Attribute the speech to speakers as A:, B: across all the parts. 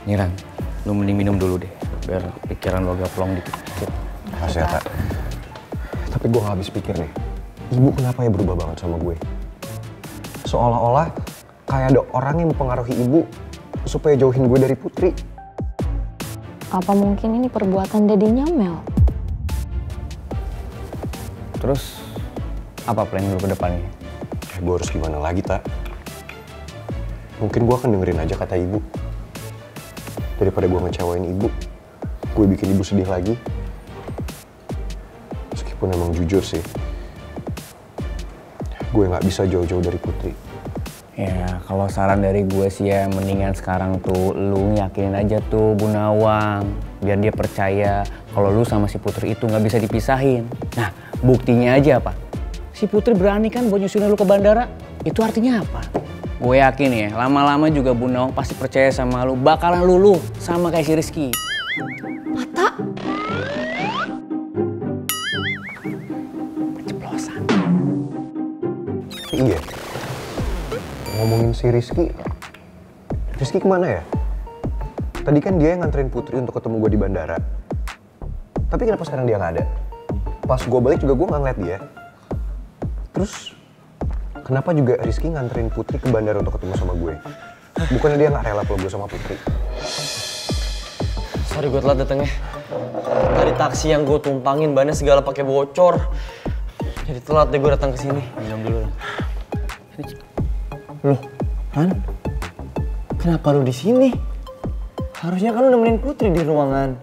A: Niran, lu mending minum dulu deh, biar pikiran lu agak plong dikit.
B: Makasih ya, Tak. Tapi gue gak habis pikir nih, ibu kenapa ya berubah banget sama gue? Seolah-olah kayak ada orang yang mempengaruhi ibu supaya jauhin gue dari Putri.
C: Apa mungkin ini perbuatan dedinya Mel?
A: Terus, apa plan lu ke depannya?
B: Gue harus gimana lagi, Tak? Mungkin gue akan dengerin aja kata ibu. Daripada gue ngecewain ibu, gue bikin ibu sedih lagi. Meskipun emang jujur sih, gue gak bisa jauh-jauh dari Putri.
A: Ya, kalau saran dari gue sih ya, mendingan sekarang tuh lu yakinin aja tuh Bu Nawang. Biar dia percaya kalau lu sama si Putri itu gak bisa dipisahin. Nah, buktinya aja apa? Si Putri berani kan buat nyusunin lu ke bandara. Itu artinya apa? Gue yakin ya, lama-lama juga Bu Nawang pasti percaya sama lu. Bakalan luluh sama kayak si Rizky.
C: Mata?
A: Ceplosan.
B: Iya. Ngomongin si Rizky kemana ya? Tadi kan dia yang nganterin Putri untuk ketemu gue di bandara. Tapi kenapa sekarang dia nggak ada? Pas gue balik juga gue nggak ngeliat dia. Terus kenapa juga Rizky nganterin Putri ke bandara untuk ketemu sama gue? Bukannya dia nggak rela kalau gue sama Putri?
D: Sorry gue telat datangnya. Tadi taksi yang gue tumpangin bannya segala pakai bocor. Jadi telat deh gue datang ke sini.
A: Minum dulu.
D: Loh, Han? Kenapa lu di sini? Harusnya kan lu nemenin Putri di ruangan.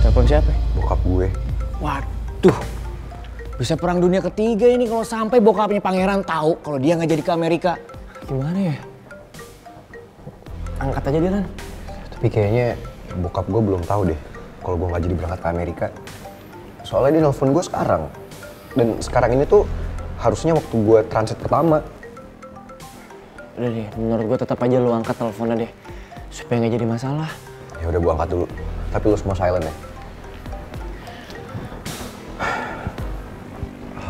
A: Telepon siapa?
B: Bokap gue.
A: Waduh, bisa perang dunia ketiga ini kalau sampai bokapnya Pangeran tahu kalau dia nggak jadi ke Amerika.
D: Gimana ya? Angkat aja dia, Han.
B: Tapi kayaknya bokap gue belum tahu deh kalau gue nggak jadi berangkat ke Amerika. Soalnya dia nelfon gue sekarang. Dan sekarang ini tuh harusnya waktu gue transit pertama.
D: Udah deh, menurut gue tetap aja lu angkat teleponnya deh. Supaya nggak jadi masalah.
B: Ya udah gue angkat dulu. Tapi lu semua silent ya.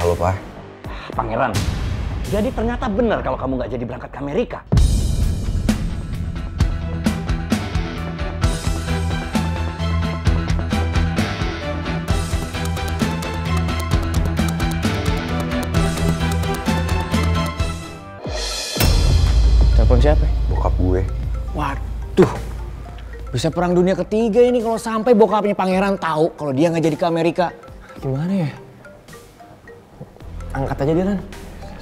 B: Halo, Pak.
E: Pangeran, jadi ternyata benar kalau kamu nggak jadi berangkat ke Amerika.
A: Telepon siapa?
B: Bokap gue.
A: Waduh, bisa perang dunia ketiga ini kalau sampai bokapnya Pangeran tahu kalau dia nggak jadi ke Amerika.
D: Gimana ya? Angkat aja dia, Han.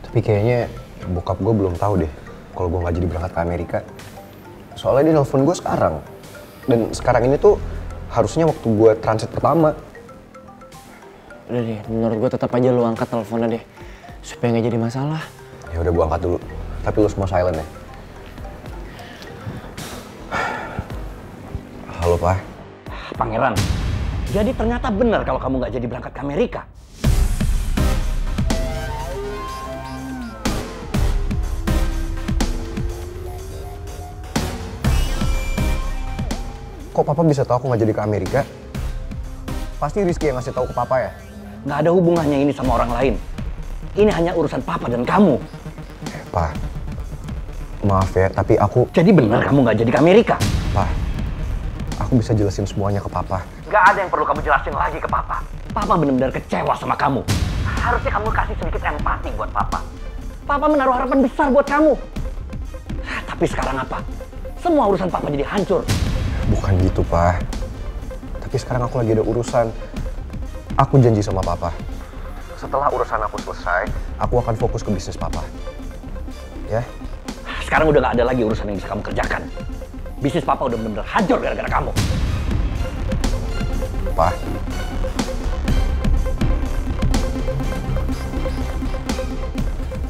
B: Tapi kayaknya bokap gue belum tahu deh kalau gue nggak jadi berangkat ke Amerika. Soalnya dia nelfon gue sekarang. Dan sekarang ini tuh harusnya waktu gue transit pertama.
D: Udah deh, menurut gue tetap aja lu angkat teleponnya deh. Supaya nggak jadi masalah.
B: Ya udah gue angkat dulu. Tapi lu semua silent ya. Halo, Pak.
E: Pangeran, jadi ternyata benar kalau kamu nggak jadi berangkat ke Amerika.
B: Kok Papa bisa tahu aku nggak jadi ke Amerika? Pasti Rizky yang ngasih tahu ke Papa ya?
E: Nggak ada hubungannya ini sama orang lain. Ini hanya urusan Papa dan kamu.
B: Pak, maaf ya, tapi aku...
E: Jadi benar kamu nggak jadi ke Amerika.
B: Pak, aku bisa jelasin semuanya ke Papa.
E: Nggak ada yang perlu kamu jelasin lagi ke Papa. Papa benar-benar kecewa sama kamu. Harusnya kamu kasih sedikit empati buat Papa. Papa menaruh harapan besar buat kamu. Tapi sekarang apa? Semua urusan Papa jadi hancur.
B: Bukan gitu, Pak. Tapi sekarang aku lagi ada urusan. Aku janji sama Papa. Setelah urusan aku selesai, aku akan fokus ke bisnis Papa. Ya?
E: Sekarang udah nggak ada lagi urusan yang bisa kamu kerjakan. Bisnis Papa udah benar-benar hancur gara-gara kamu.
B: Pak.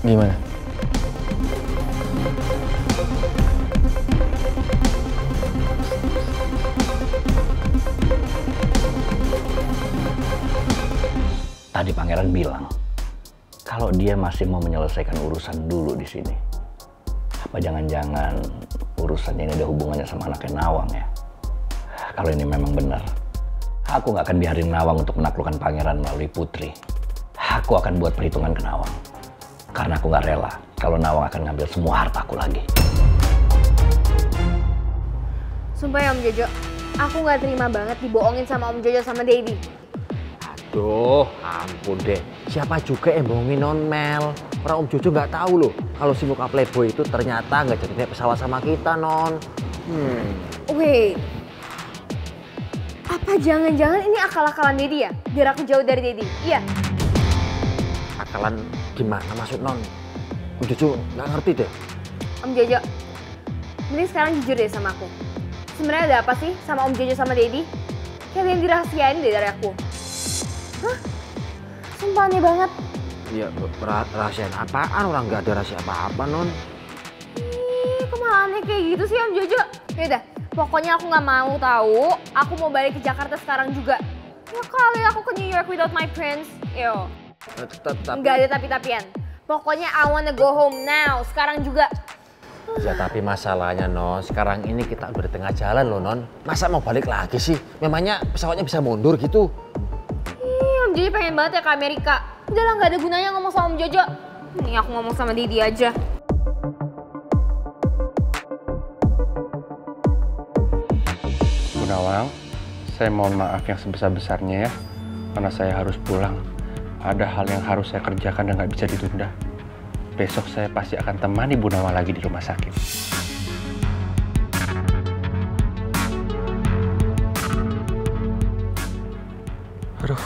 A: Gimana?
E: Tadi Pangeran bilang kalau dia masih mau menyelesaikan urusan dulu di sini. Apa jangan-jangan urusannya ini ada hubungannya sama anaknya Nawang ya? Kalau ini memang benar, Aku nggak akan biarin Nawang untuk menaklukkan pangeran melalui Putri. Aku akan buat perhitungan ke Nawang. Karena aku nggak rela kalau Nawang akan ngambil semua hartaku lagi.
F: Sumpah ya Om Jojo, aku nggak terima banget dibohongin sama Om Jojo sama Daddy.
G: Duh, ampun deh. Siapa juga yang bohongin Non Mel? Orang Om Jojo nggak tahu loh kalau si muka playboy itu ternyata nggak jadi naik pesawat sama kita, Non.
F: Wait, apa jangan-jangan ini akal-akalan Daddy ya? Biar aku jauh dari Daddy, iya?
G: Akalan gimana maksud Non? Om Jojo nggak ngerti deh.
F: Om Jojo, mending sekarang jujur deh sama aku. Sebenarnya ada apa sih sama Om Jojo sama Daddy? Kayak ada yang dirahasiain deh dari aku. Hah? Sumpah aneh banget.
G: Iya, rahasia apaan? Orang nggak ada rahasia apa-apa, Non.
F: Ih, kok malah aneh kayak gitu sih Om Jojo? Yaudah, pokoknya aku nggak mau tahu. Aku mau balik ke Jakarta sekarang juga. Ya kali aku ke New York without my prince. Yo. Nggak ada tapi-tapian. Pokoknya I wanna go home now. Sekarang juga.
G: Ya tapi masalahnya Non, sekarang ini kita udah di tengah jalan loh Non. Masa mau balik lagi sih? Memangnya pesawatnya bisa mundur gitu?
F: Ih, Om Jojo pengen banget ya ke Amerika. Udah lah, nggak ada gunanya ngomong sama Om Jojo. Nih aku ngomong sama Didi aja.
H: Bu Nawang, saya mohon maaf yang sebesar-besarnya ya. Karena saya harus pulang. Ada hal yang harus saya kerjakan dan nggak bisa ditunda. Besok saya pasti akan temani Bu Nawang lagi di rumah sakit. Aduh,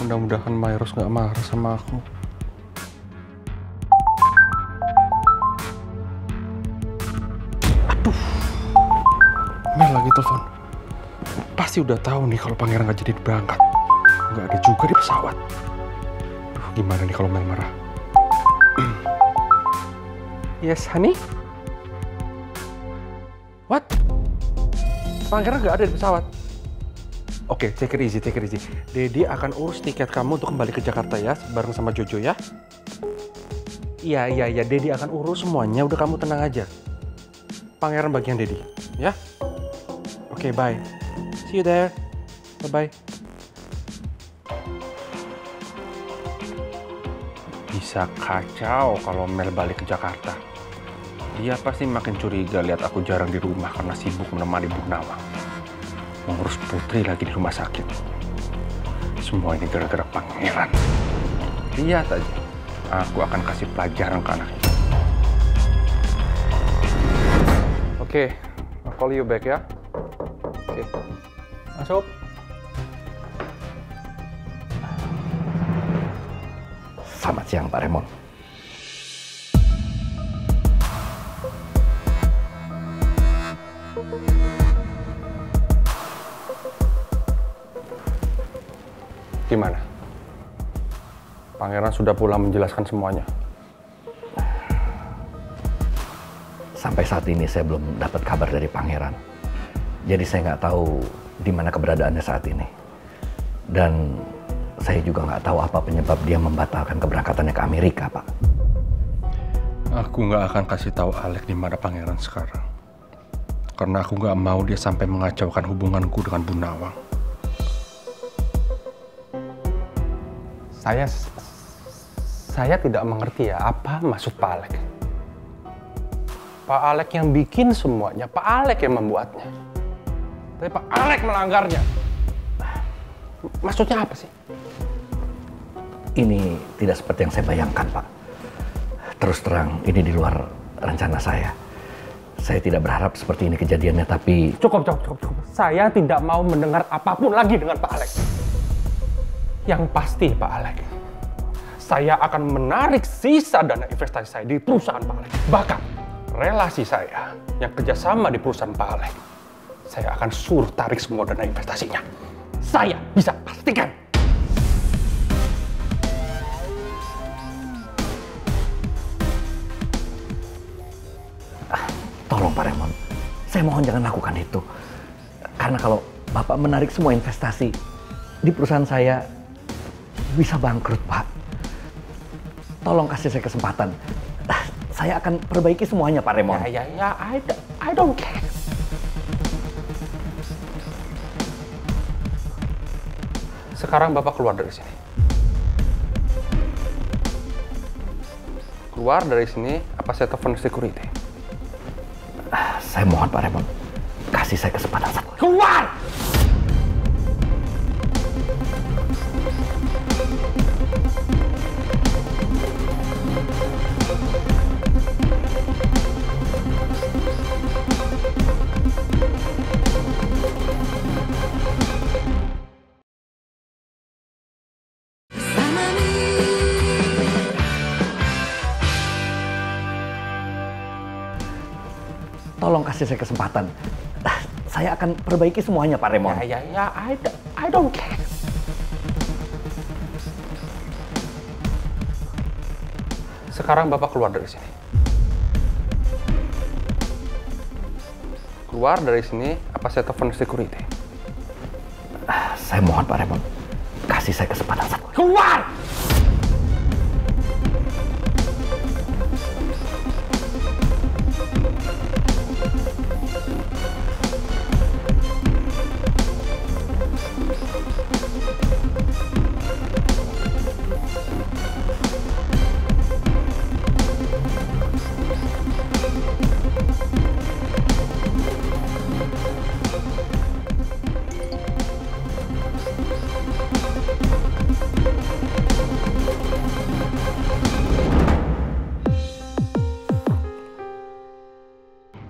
H: mudah-mudahan Mairos nggak marah sama aku. Aduh, Mel lagi telepon. Pasti udah tahu nih kalau Pangeran nggak jadi berangkat. Nggak ada juga di pesawat. Duh, gimana nih kalau Mel marah? Yes, honey? What? Pangeran nggak ada di pesawat? Oke, take it easy, take it easy. Daddy akan urus tiket kamu untuk kembali ke Jakarta ya, bareng sama Jojo ya. Iya, Daddy akan urus semuanya, udah kamu tenang aja. Pangeran bagian Daddy, ya? Oke, bye. See you there. Bye-bye. Bisa kacau kalau Mel balik ke Jakarta. Dia pasti makin curiga lihat aku jarang di rumah karena sibuk menemani Bu Nawang. Mengurus Putri lagi di rumah sakit. Semua ini gara-gara Pangeran. Lihat aja, aku akan kasih pelajaran ke anak itu. Oke, I'll call you back ya. Oke, masuk.
E: Selamat siang Pak Raymond.
H: Gimana? Pangeran sudah pulang menjelaskan semuanya.
E: Sampai saat ini saya belum dapat kabar dari Pangeran. Jadi saya nggak tahu di mana keberadaannya saat ini. Dan saya juga nggak tahu apa penyebab dia membatalkan keberangkatannya ke Amerika, Pak.
H: Aku nggak akan kasih tahu Alek di mana Pangeran sekarang. Karena aku nggak mau dia sampai mengacaukan hubunganku dengan Bu Nawang. Saya tidak mengerti ya apa maksud Pak Alek. Pak Alek yang bikin semuanya, Pak Alek yang membuatnya. Tapi Pak Alek melanggarnya. Maksudnya apa sih?
E: Ini tidak seperti yang saya bayangkan, Pak. Terus terang, ini di luar rencana saya. Saya tidak berharap seperti ini kejadiannya, tapi...
H: Cukup. Saya tidak mau mendengar apapun lagi dengan Pak Alek. Yang pasti, Pak Alek, saya akan menarik sisa dana investasi saya di perusahaan Pak Alek. Bahkan, relasi saya yang kerjasama di perusahaan Pak Alek, saya akan suruh tarik semua dana investasinya. Saya bisa pastikan.
E: Tolong Pak Raymond, saya mohon jangan lakukan itu. Karena kalau Bapak menarik semua investasi di perusahaan saya, bisa bangkrut, Pak. Tolong kasih saya kesempatan. Saya akan perbaiki semuanya, Pak Raymond.
H: Ya, I don't care. Sekarang Bapak keluar dari sini. Keluar dari sini, apa saya telepon security?
E: Saya mohon Pak Raymond, kasih saya kesempatan satu.
H: Keluar!
E: Tolong kasih saya kesempatan. Saya akan perbaiki semuanya, Pak Raymond.
H: Ya, I don't care. Sekarang Bapak keluar dari sini. Keluar dari sini, apa saya telepon security?
E: Saya mohon Pak Raymond, kasih saya kesempatan satu.
H: Keluar!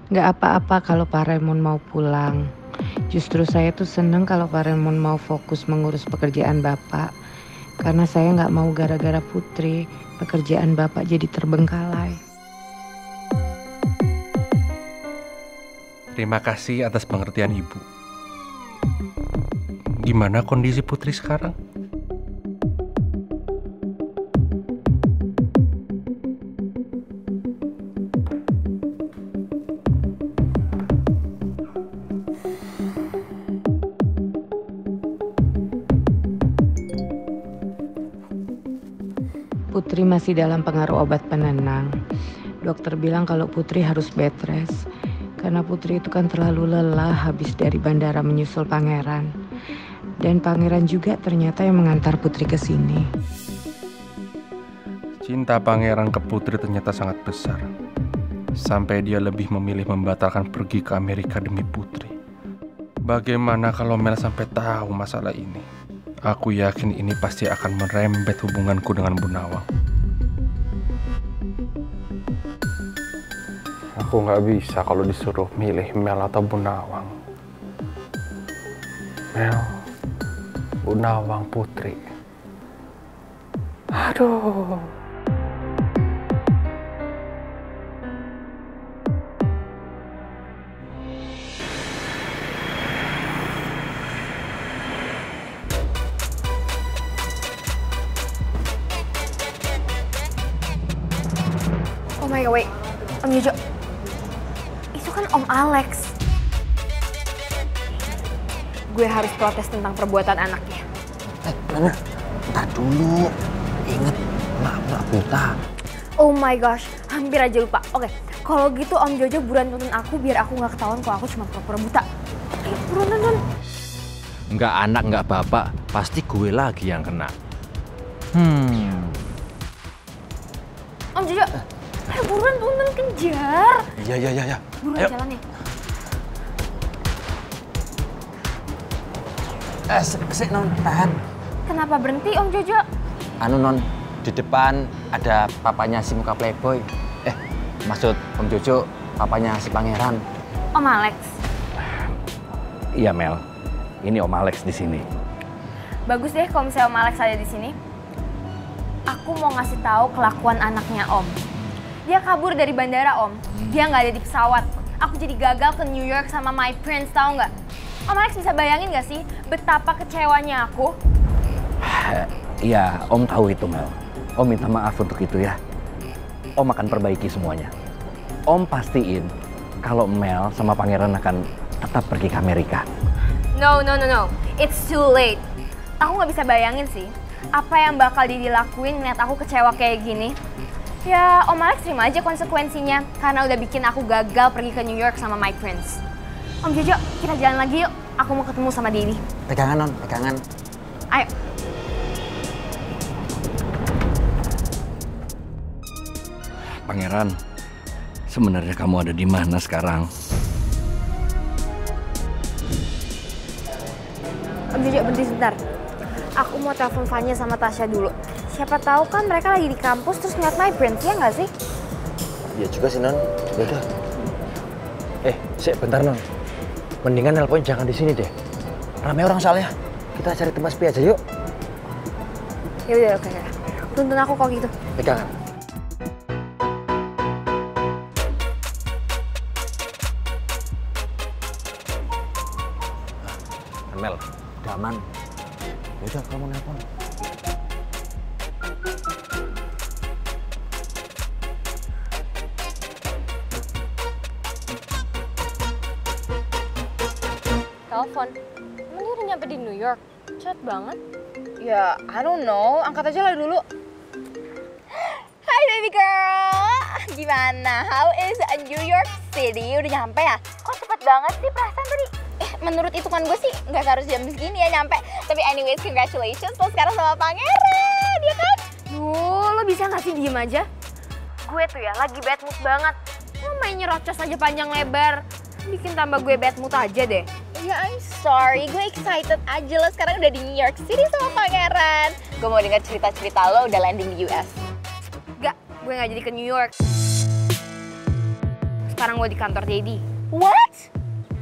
I: Nggak apa-apa kalau Pak Raymond mau pulang. Justru saya tuh seneng kalau Pak Raymond mau fokus mengurus pekerjaan Bapak. Karena saya nggak mau gara-gara Putri, pekerjaan Bapak jadi terbengkalai.
H: Terima kasih atas pengertian Ibu. Gimana kondisi Putri sekarang?
I: Putri masih dalam pengaruh obat penenang. Dokter bilang kalau Putri harus bed rest. Karena Putri itu kan terlalu lelah habis dari bandara menyusul pangeran. Dan pangeran juga ternyata yang mengantar Putri ke sini.
H: Cinta pangeran ke Putri ternyata sangat besar. Sampai dia lebih memilih membatalkan pergi ke Amerika demi Putri. Bagaimana kalau Mel sampai tahu masalah ini? Aku yakin ini pasti akan merembet hubunganku dengan Bu Nawang. Aku nggak bisa kalau disuruh milih Mel atau Bu Nawang. Mel, Bu Nawang, Putri. Aduh.
F: Oh my god, wait. Om Jojo. Itu kan Om Alex. Gue harus protes tentang perbuatan anaknya.
G: Nana, tak dulu. Ingat, mak buta.
F: Oh my gosh, hampir aja lupa. Oke, kalau gitu Om Jojo buruan tuntun aku biar aku nggak ketahuan kalau aku cuma pura-pura buta. Ayo, buruan tuntun.
G: Nggak anak, nggak bapak. Pasti gue lagi yang kena.
F: Om Jojo, ayo buruan tuntun, kejar.
B: Iya.
F: Buruan
B: Ayo.
F: jalan nih.
G: Sik non, tahan.
F: Kenapa berhenti Om Jojo?
G: Anu non, di depan ada papanya si muka playboy. Maksud Om Jojo, papanya si pangeran.
F: Om Alex.
E: Iya Mel, ini Om Alex di sini.
F: Bagus deh kalau misalnya Om Alex ada di sini. Aku mau ngasih tahu kelakuan anaknya Om. Dia kabur dari bandara Om. Dia nggak ada di pesawat. Aku jadi gagal ke New York sama my prince, tahu nggak? Om Alex bisa bayangin nggak sih betapa kecewanya aku?
E: Iya, Om tahu itu Mel. Om minta maaf untuk itu ya. Om akan perbaiki semuanya. Om pastiin kalau Mel sama Pangeran akan tetap pergi ke Amerika.
F: No. It's too late. Aku nggak bisa bayangin sih apa yang bakal dilakuin ngeliat aku kecewa kayak gini. Ya, Om Alex terima aja konsekuensinya karena udah bikin aku gagal pergi ke New York sama my prince. Om Jojo, kita jalan lagi yuk. Aku mau ketemu sama Dewi.
G: Pegangan non, pegangan.
F: Ayo.
E: Pangeran, sebenarnya kamu ada di mana sekarang?
F: Om Jojo, berhenti sebentar. Aku mau telepon Vanya sama Tasya dulu. Siapa tahu kan mereka lagi di kampus terus ngeliat my prince, ya nggak sih?
G: Ya juga sih, Non. Yaudah. Sik, bentar, Non. Mendingan nelpon jangan di sini deh. Ramai orang soalnya. Kita cari tempat sepi aja, yuk.
F: Ya udah, oke. Tuntun aku kok gitu.
G: Pegangan. Mel, udah aman. Yaudah, kamu nelpon.
F: Telepon. Emang dia udah nyampe di New York? Cepet banget.
J: Ya, I don't know. Angkat aja lah dulu. Hai baby girl. Gimana? How is New York City? Udah nyampe ya? Kok cepet banget sih perasaan tadi? Menurut hitungan gue sih nggak harus jam segini ya nyampe. Tapi anyways, congratulations. Lo sekarang sama pangeran, ya kan?
F: Duh, lo bisa nggak sih diem aja? Gue tuh ya lagi bad mood banget. Lo main nyerocos aja panjang lebar. Bikin tambah gue bad mood aja deh.
J: Ya, I'm sorry. Gue excited aja lo sekarang udah di New York City sama pangeran. Gue mau dengar cerita-cerita lo udah landing di US.
F: Gak, gue nggak jadi ke New York. Sekarang gue di kantor Daddy.
J: What?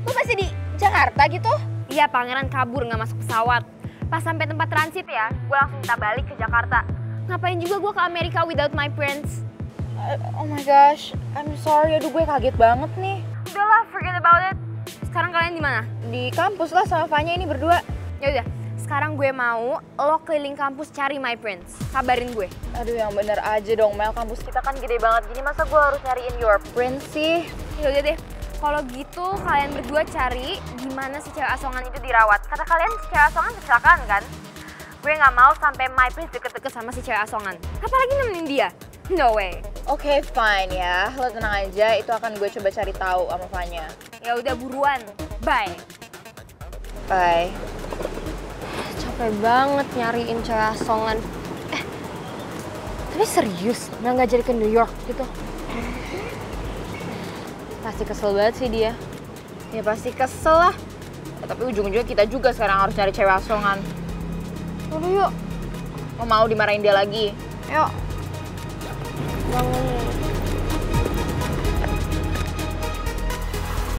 J: Lo masih di Jakarta gitu?
F: Iya, pangeran kabur nggak masuk pesawat. Pas sampai tempat transit ya, gue langsung minta balik ke Jakarta. Ngapain juga gue ke Amerika without my prince?
J: Oh my gosh, I'm sorry. Aduh, gue kaget banget nih.
F: Udahlah, forget about it. Sekarang kalian di mana?
J: Di kampus lah sama Vanya ini berdua.
F: Ya udah, sekarang gue mau lo keliling kampus cari my prince. Kabarin gue.
J: Aduh, yang bener aja dong, Mel. Kampus kita kan gede banget gini, masa gue harus nyariin your prince sih?
F: Ya udah deh. Kalau gitu kalian berdua cari gimana si cewek asongan itu dirawat. Kata kalian si cewek asongan kecelakaan kan? Gue nggak mau sampai my prince deket-deket sama si cewek asongan. Apalagi nemenin dia. No way.
J: Oke, fine ya. Lo tenang aja, itu akan gue coba cari tahu sama Vanya.
F: Ya udah buruan. Bye.
J: Bye.
F: Capek banget nyariin cewek asongan. Tapi serius, nggak jadi ke New York gitu. Pasti kesel banget sih dia.
J: Ya pasti kesel lah. Ya, tapi ujung-ujungnya kita juga sekarang harus cari cewek asongan. Udah yuk. Lo mau dimarahin dia lagi? Yuk.
F: Bangun